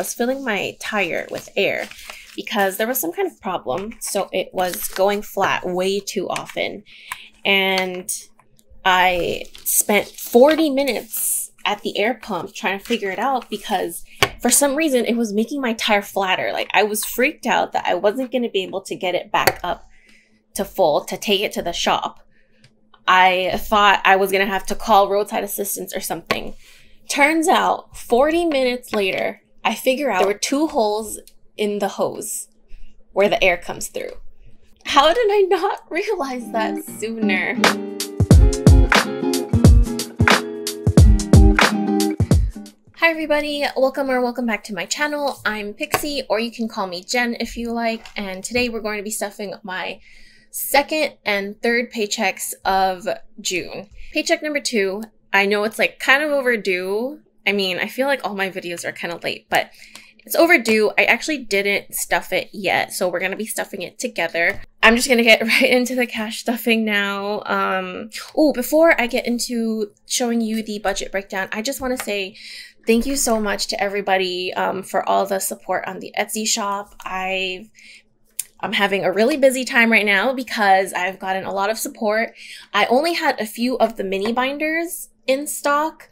was filling my tire with air because there was some kind of problem. So it was going flat way too often. And I spent 40 minutes at the air pump trying to figure it out because for some reason it was making my tire flatter. Like, I was freaked out that I wasn't going to be able to get it back up to full to take it to the shop. I thought I was going to have to call roadside assistance or something. Turns out 40 minutes later, I figure out there were 2 holes in the hose where the air comes through. How did I not realize that sooner? Hi everybody, welcome back to my channel. I'm Pixie, or you can call me Jen if you like, and today we're going to be stuffing my second and third paychecks of June. Paycheck number 2, I know it's like kind of overdue. I mean, I feel like all my videos are kind of late, but it's overdue. I actually didn't stuff it yet, so we're going to be stuffing it together. I'm just going to get right into the cash stuffing now. Oh, before I get into showing you the budget breakdown, I just want to say thank you so much to everybody for all the support on the Etsy shop. I'm having a really busy time right now because I've gotten a lot of support. I only had a few of the mini binders in stock,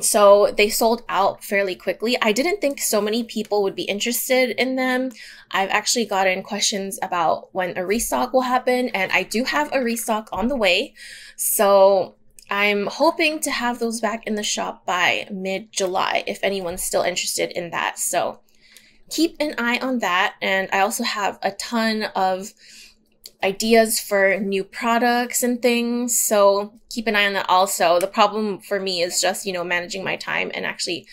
so they sold out fairly quickly. I didn't think so many people would be interested in them. I've actually gotten questions about when a restock will happen, and I do have a restock on the way. So I'm hoping to have those back in the shop by mid-July if anyone's still interested in that. So keep an eye on that. And I also have a ton of ideas for new products and things, so keep an eye on that also. The problem for me is just, managing my time and actually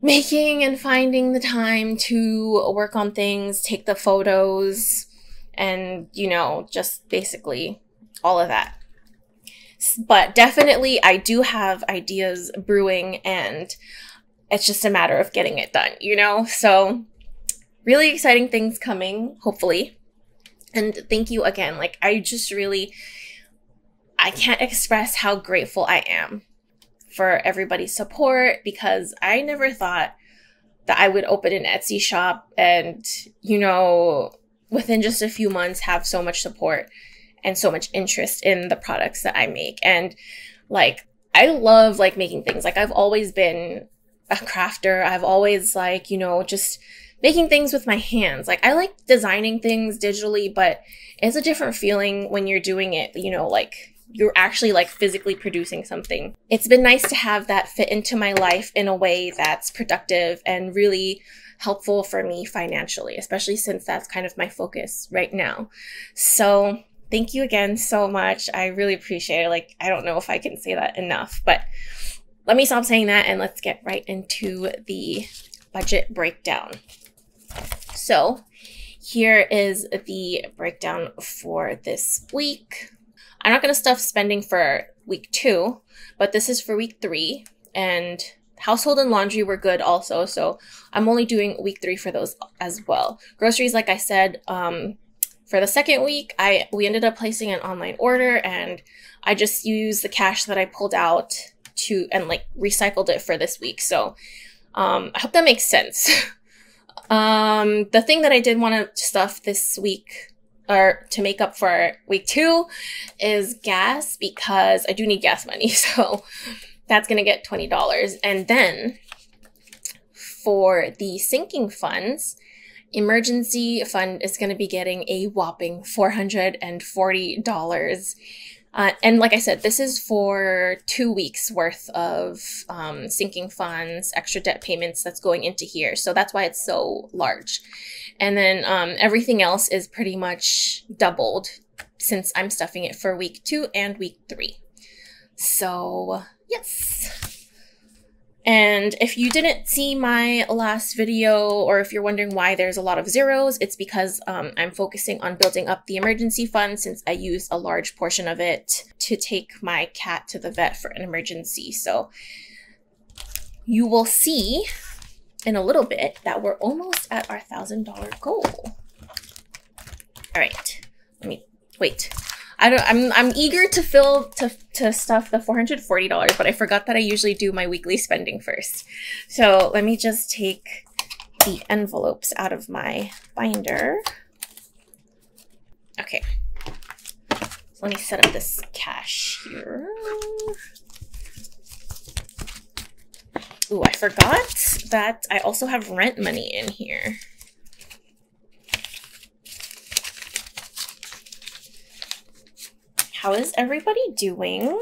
making and finding the time to work on things, take the photos, and, just basically all of that. But definitely I do have ideas brewing, and it's just a matter of getting it done, So really exciting things coming, hopefully. And thank you again. Like, I can't express how grateful I am for everybody's support, because I never thought that I would open an Etsy shop and, within just a few months have so much support and so much interest in the products that I make. And I love making things. I've always been a crafter. I've always just making things with my hands. I like designing things digitally, but it's a different feeling when you're doing it, you're actually physically producing something. It's been nice to have that fit into my life in a way that's productive and really helpful for me financially, especially since that's kind of my focus right now. So thank you again so much. I really appreciate it. I don't know if I can say that enough, but let me stop saying that and let's get right into the budget breakdown. So here is the breakdown for this week. I'm not going to stuff spending for week 2, but this is for week 3, and household and laundry were good also. So I'm only doing week 3 for those as well. Groceries, like I said, for the second week, we ended up placing an online order, and I just used the cash that I pulled out and recycled it for this week. So I hope that makes sense. The thing that I did want to stuff this week, or to make up for week 2, is gas, because I do need gas money. So that's going to get $20. And then for the sinking funds, emergency fund is going to be getting a whopping $440. And like I said, this is for 2 weeks worth of sinking funds, extra debt payments that's going into here. So that's why it's so large. And then everything else is pretty much doubled since I'm stuffing it for week 2 and week 3. So yes. And if you didn't see my last video, or if you're wondering why there's a lot of zeros, it's because I'm focusing on building up the emergency fund, since I used a large portion of it to take my cat to the vet for an emergency. So you will see in a little bit that we're almost at our $1,000 goal. All right, let me wait. I'm eager to stuff the $440, but I forgot that I usually do my weekly spending first. So let me just take the envelopes out of my binder. Okay. So let me set up this cash here. Ooh, I forgot that I also have rent money in here. How is everybody doing?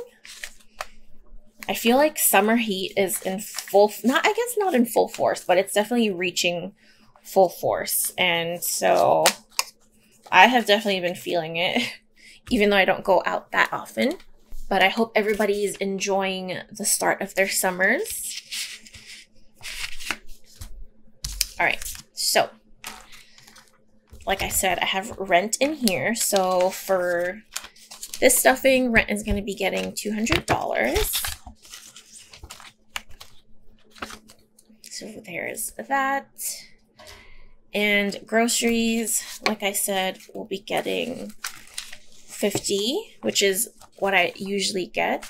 I feel like summer heat is in I guess not in full force, but it's definitely reaching full force. And so I have definitely been feeling it, even though I don't go out that often. But I hope everybody's enjoying the start of their summers. All right, so like I said, I have rent in here. So for this stuffing, rent is going to be getting $200. So there's that. And groceries, like I said, will be getting $50, which is what I usually get.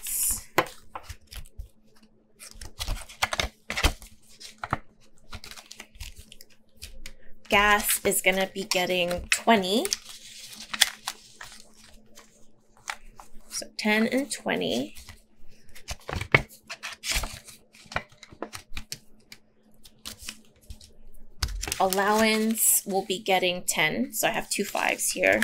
Gas is going to be getting $20. So 10 and 20. Allowance will be getting 10. So I have 2 5s here.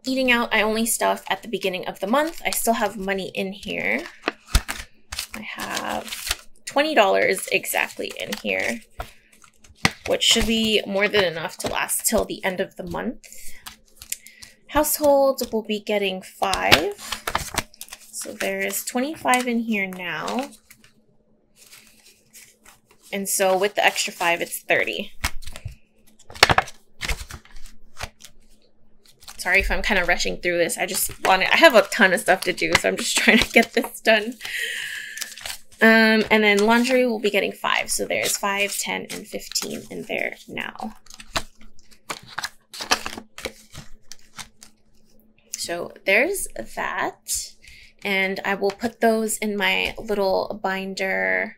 Eating out, I only stuff at the beginning of the month. I still have money in here. I have $20 exactly in here, which should be more than enough to last till the end of the month. Household will be getting 5. So there's 25 in here now. And so with the extra 5, it's 30. Sorry if I'm kind of rushing through this. I have a ton of stuff to do, so I'm just trying to get this done. And then laundry will be getting 5. So there's 5, 10, and 15 in there now. So there's that. And I will put those in my little binder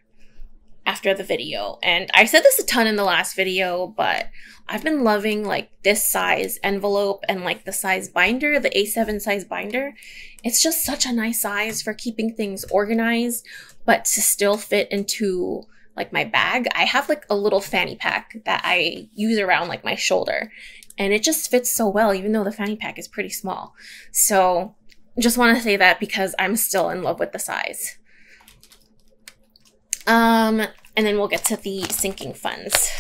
after the video. And I said this a ton in the last video, but I've been loving like this size envelope and like the size binder, the A7 size binder. It's just such a nice size for keeping things organized, but to still fit into like my bag. I have like a little fanny pack that I use around like my shoulder, and it just fits so well, even though the fanny pack is pretty small. So just want to say that because I'm still in love with the size. And then we'll get to the sinking funds.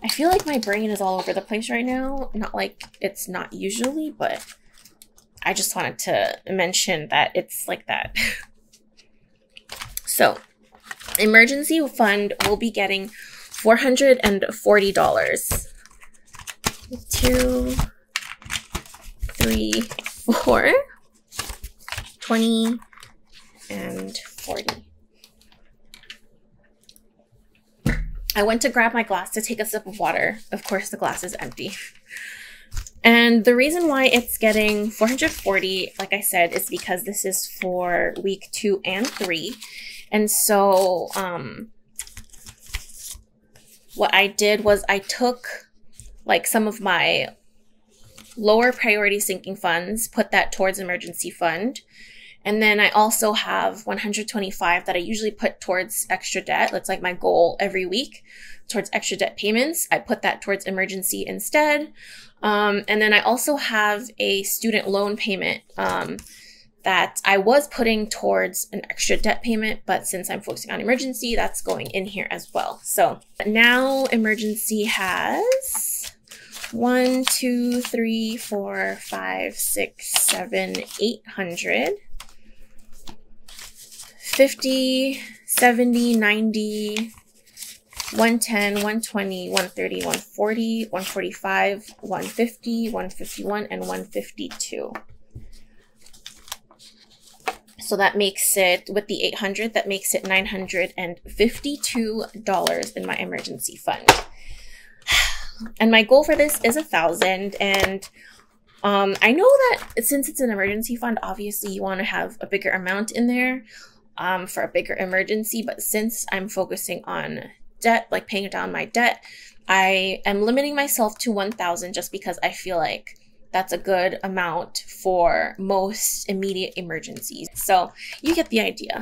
I feel like my brain is all over the place right now. Not like it's not usually, but I just wanted to mention that it's like that. So, emergency fund will be getting $440. 2, 3, 4, 20, and 40. I went to grab my glass to take a sip of water. Of course, the glass is empty. And the reason why it's getting $440, like I said, is because this is for week 2 and 3. And so what I did was I took like some of my lower priority sinking funds, put that towards emergency fund. And then I also have $125 that I usually put towards extra debt. That's like my goal every week, towards extra debt payments. I put that towards emergency instead. And then I also have a student loan payment that I was putting towards an extra debt payment, but since I'm focusing on emergency, that's going in here as well. So now emergency has 1, 2, 3, 4, 5, 6, 7, 800. 50, 70, 90, 110, 120, 130, 140, 145, 150, 151, and 152. So that makes it, with the 800, that makes it $952 in my emergency fund. And my goal for this is 1,000. And I know that since it's an emergency fund, obviously you want to have a bigger amount in there for a bigger emergency. But since I'm focusing on debt, like paying down my debt, I am limiting myself to 1,000 just because I feel like that's a good amount for most immediate emergencies. So you get the idea.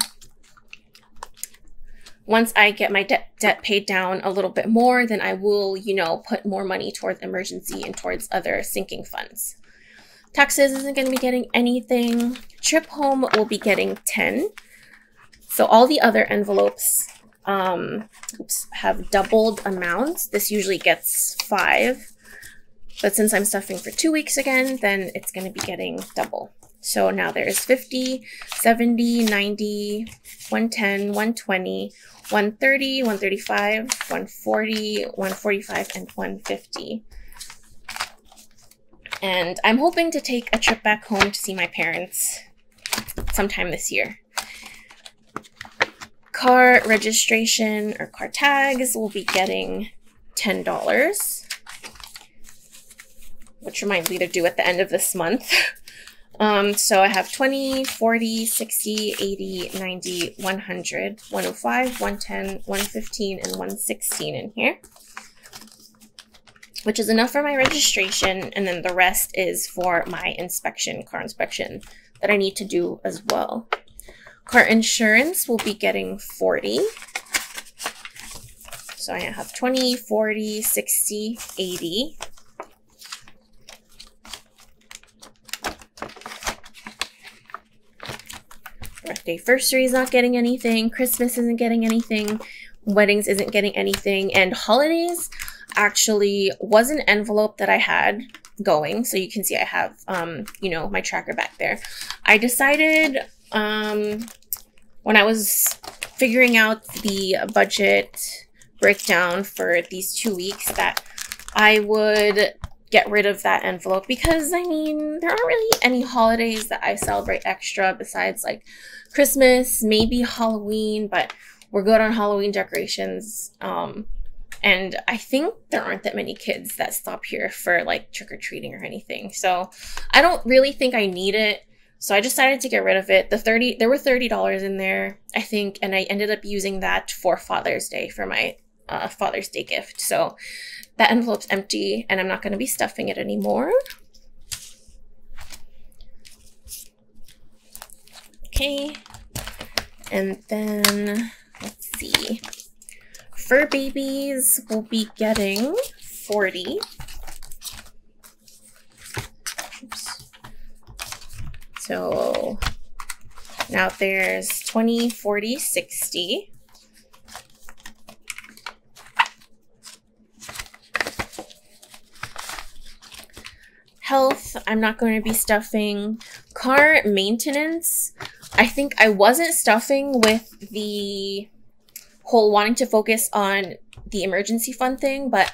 Once I get my debt paid down a little bit more, then I will, you know, put more money towards emergency and towards other sinking funds. Taxes isn't going to be getting anything. Trip home will be getting 10. So all the other envelopes have doubled amounts. This usually gets 5. But since I'm stuffing for 2 weeks again, then it's going to be getting double. So now there's 50, 70, 90, 110, 120, 130, 135, 140, 145, and 150. And I'm hoping to take a trip back home to see my parents sometime this year. Car registration or car tags will be getting $10, which reminds me to do at the end of this month. So I have 20, 40, 60, 80, 90, 100, 105, 110, 115, and 116 in here, which is enough for my registration. And then the rest is for my inspection, car inspection, that I need to do as well. Car insurance will be getting 40. So I have 20, 40, 60, 80. Birthday anniversary is not getting anything. Christmas isn't getting anything. Weddings isn't getting anything. And holidays actually was an envelope that I had going. So you can see I have, you know, my tracker back there. I decided when I was figuring out the budget breakdown for these 2 weeks that I would get rid of that envelope because, I mean, there aren't really any holidays that I celebrate extra besides like Christmas, maybe Halloween, but we're good on Halloween decorations. And I think there aren't that many kids that stop here for like trick-or-treating or anything. So I don't really think I need it. So I decided to get rid of it. There were $30 in there, I think, and I ended up using that for Father's Day for my Father's Day gift. So that envelope's empty and I'm not going to be stuffing it anymore. Okay. And then let's see. Fur babies will be getting 40. Oops. So now there's 20, 40, 60. Health, I'm not going to be stuffing. Car maintenance, I think I wasn't stuffing with the whole wanting to focus on the emergency fund thing, but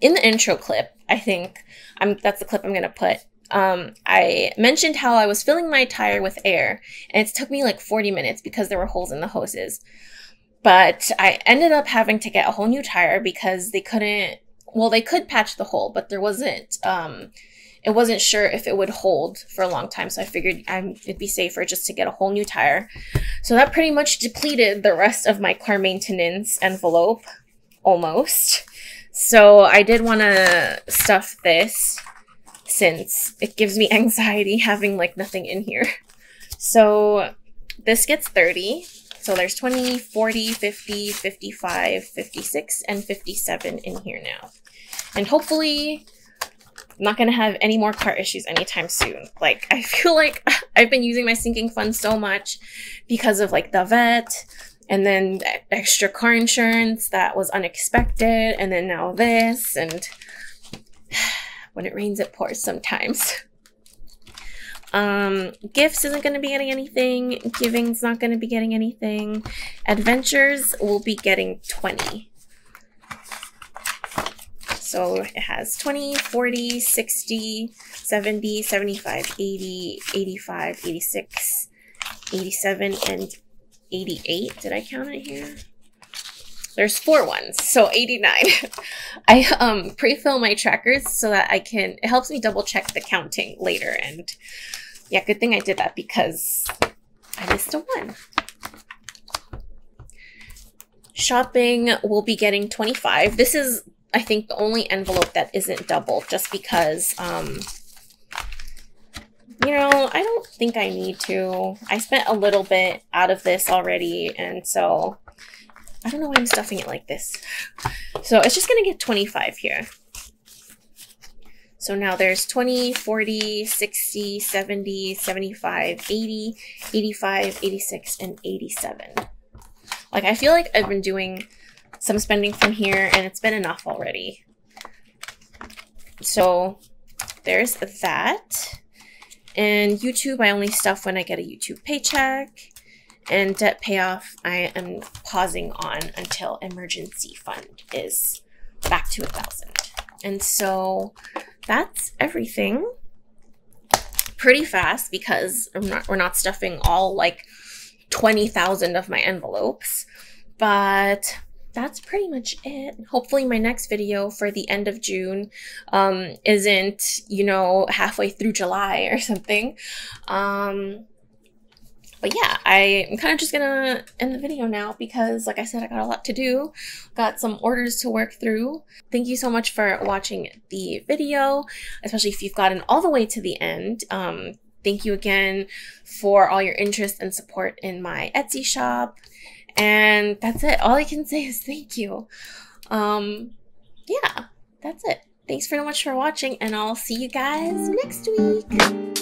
in the intro clip, I think that's the clip I'm going to put. I mentioned how I was filling my tire with air and it took me like 40 minutes because there were holes in the hoses. But I ended up having to get a whole new tire because they couldn't, well, they could patch the hole, but there wasn't, it wasn't sure if it would hold for a long time. So I figured it'd be safer just to get a whole new tire. So that pretty much depleted the rest of my car maintenance envelope, almost. So I did want to stuff this since it gives me anxiety having like nothing in here. So this gets 30. So there's 20, 40, 50, 55, 56, and 57 in here now. And hopefully I'm not going to have any more car issues anytime soon. Like, I feel like I've been using my sinking fund so much because of like the vet and then extra car insurance that was unexpected. And then now this, and when it rains, it pours sometimes. Gifts isn't going to be getting anything. Giving's not going to be getting anything. Adventures will be getting 20. So it has 20, 40, 60, 70, 75, 80, 85, 86, 87, and 88. Did I count it here? There's 4 ones, so 89. I pre-fill my trackers so that it helps me double check the counting later. And yeah, good thing I did that because I missed a 1. Shopping will be getting 25. This is, I think, the only envelope that isn't double, just because, you know, I don't think I need to. I spent a little bit out of this already, and so I don't know why I'm stuffing it like this. So it's just going to get 25 here. So now there's 20, 40, 60, 70, 75, 80, 85, 86, and 87. Like, I feel like I've been doing some spending from here, and it's been enough already. So there's that. And YouTube, I only stuff when I get a YouTube paycheck. And debt payoff, I am pausing on until emergency fund is back to 1,000. And so that's everything. Pretty fast because we're not stuffing all like 20,000 of my envelopes, but that's pretty much it. Hopefully my next video for the end of June isn't, you know, halfway through July or something. But yeah, I'm kind of just gonna end the video now because, like I said, I got a lot to do. Got some orders to work through. Thank you so much for watching the video, especially if you've gotten all the way to the end. Thank you again for all your interest and support in my Etsy shop. And that's it. All I can say is thank you. Yeah, that's it. Thanks very much for watching, and I'll see you guys next week.